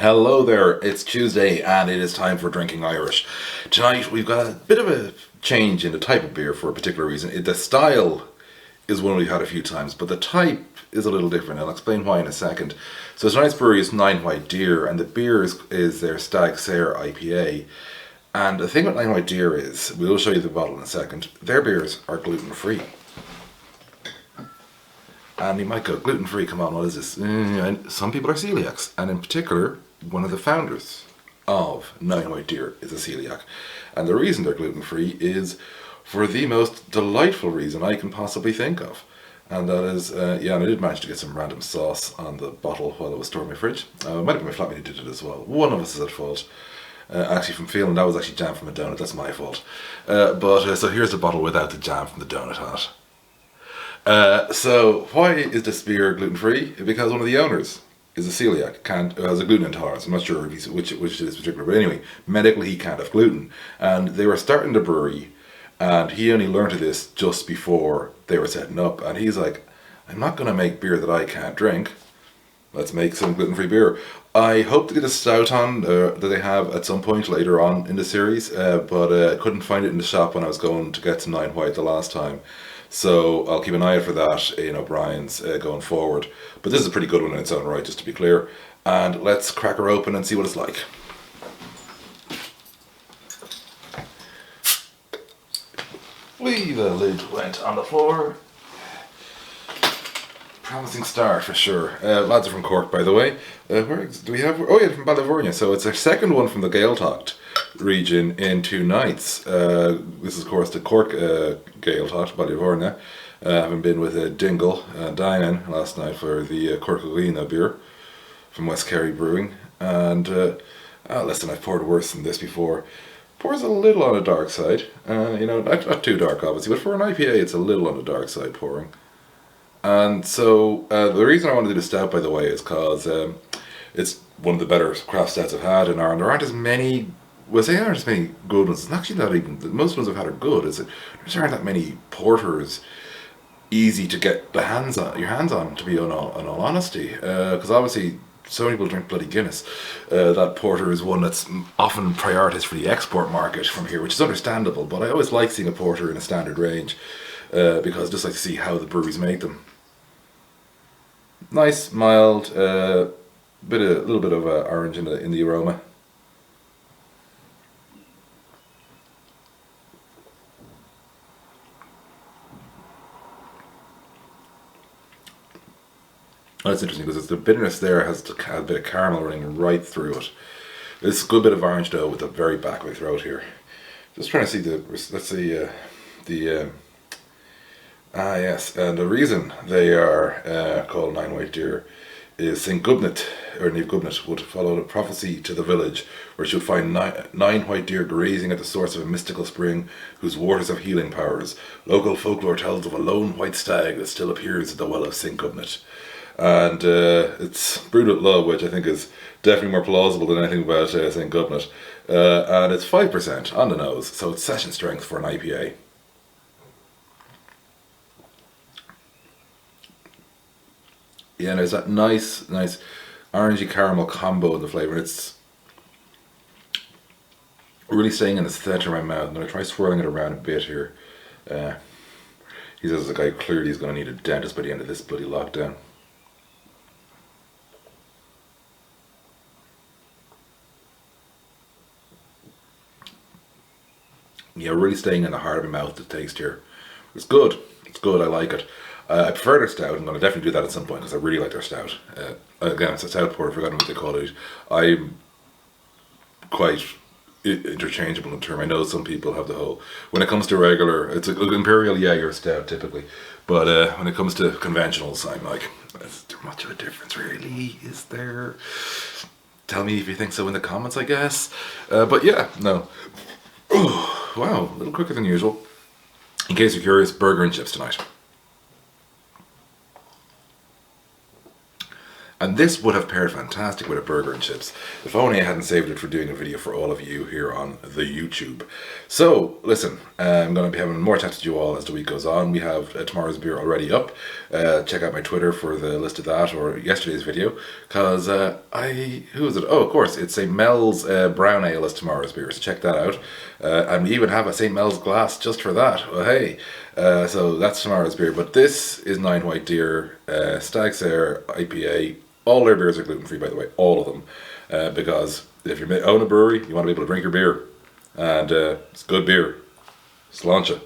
Hello there, it's Tuesday and it is time for Drinking Irish. Tonight we've got a bit of a change in the type of beer for a particular reason. The style is one we've had a few times, but the type is a little different. I'll explain why in a second. So tonight's brewery is Nine White Deer and the beer is their Stag Saor IPA. And the thing with Nine White Deer is, we'll show you the bottle in a second, their beers are gluten free. And you might go, gluten free, come on, what is this? Some people are celiacs, and in particular, one of the founders of Nine White Deer is a celiac. And the reason they're gluten free is for the most delightful reason I can possibly think of. And that is, and I did manage to get some random sauce on the bottle while it was stored in my fridge. It might have been my flatmate who did it as well. One of us is at fault. Actually, from feeling that was actually jam from a donut, that's my fault. So here's the bottle without the jam from the donut on it. So why is this beer gluten free? Because one of the owners is a celiac, has a gluten intolerance. I'm not sure if which it is particular, but anyway, medically he can't have gluten. And they were starting the brewery, and he only learned of this just before they were setting up. And he's like, I'm not going to make beer that I can't drink. Let's make some gluten-free beer. I hope to get a stout on that they have at some point later on in the series, but I couldn't find it in the shop when I was going to get some Nine White the last time. So I'll keep an eye out for that in O'Brien's going forward. But this is a pretty good one in its own right, just to be clear. And let's crack her open and see what it's like. The lid went on the floor. Promising start for sure. Lads are from Cork, by the way. Where do we have? Oh yeah, from Baile Bhuirne. So it's our second one from the Gaeltacht region in 2 nights. This is of course the Cork Gaeltacht, Baile Bhuirne. Having been with Dingle Dinan last night for the Cork beer from West Kerry Brewing. And listen, I've poured worse than this before. Pours a little on the dark side. Not too dark obviously, but for an IPA it's a little on the dark side pouring. And so the reason I want to do the stout, by the way, is because it's one of the better craft stouts I've had in Ireland. There aren't as many, there aren't as many good ones. It's actually not even, most ones I've had are good. There aren't that many porters easy to get your hands on, to be in all honesty. Because obviously so many people drink bloody Guinness. That porter is one that's often prioritised for the export market from here, which is understandable. But I always like seeing a porter in a standard range because I just like to see how the breweries make them. Nice, mild, little bit of orange in the aroma. Oh, that's interesting because the bitterness there has a bit of caramel running right through it. It's a good bit of orange though with the very back of my throat here. Just trying to see yes, and the reason they are called Nine White Deer is St. Gubnat, or Niamh Gubnat, would follow the prophecy to the village where she would find nine white deer grazing at the source of a mystical spring whose waters have healing powers. Local folklore tells of a lone white stag that still appears at the well of St. Gubnat. And it's brewed with love, which I think is definitely more plausible than anything about St. Gubnat. And it's 5% on the nose, so it's session strength for an IPA. Yeah, and there's that nice orangey caramel combo in the flavour. It's really staying in the centre of my mouth. I'm going to try swirling it around a bit here. He says the guy clearly is going to need a dentist by the end of this bloody lockdown. Yeah, really staying in the heart of my mouth, the taste here. It's good, I like it. I prefer their stout. I'm going to definitely do that at some point because I really like their stout. Again, it's a stout porter, I've forgotten what they call it. I'm quite interchangeable in term. I know some people have the whole, when it comes to regular, it's an Imperial Jaeger stout typically, but when it comes to conventionals, I'm like, is there much of a difference really? Is there? Tell me if you think so in the comments, I guess. But yeah, no. Oh, wow, a little quicker than usual. In case you're curious, burger and chips tonight. And this would have paired fantastic with a burger and chips. If only I hadn't saved it for doing a video for all of you here on the YouTube. So, listen, I'm going to be having more chats with you all as the week goes on. We have tomorrow's beer already up. Check out my Twitter for the list of that, or yesterday's video. Because who is it? Oh, of course, it's St. Mel's Brown Ale is tomorrow's beer, so check that out. And we even have a St. Mel's glass just for that. Oh, hey. So that's tomorrow's beer. But this is 9 White Deer, Stag Saor IPA. All their beers are gluten-free, by the way, all of them. Because if you own a brewery, you want to be able to drink your beer. And it's good beer. Sláinte.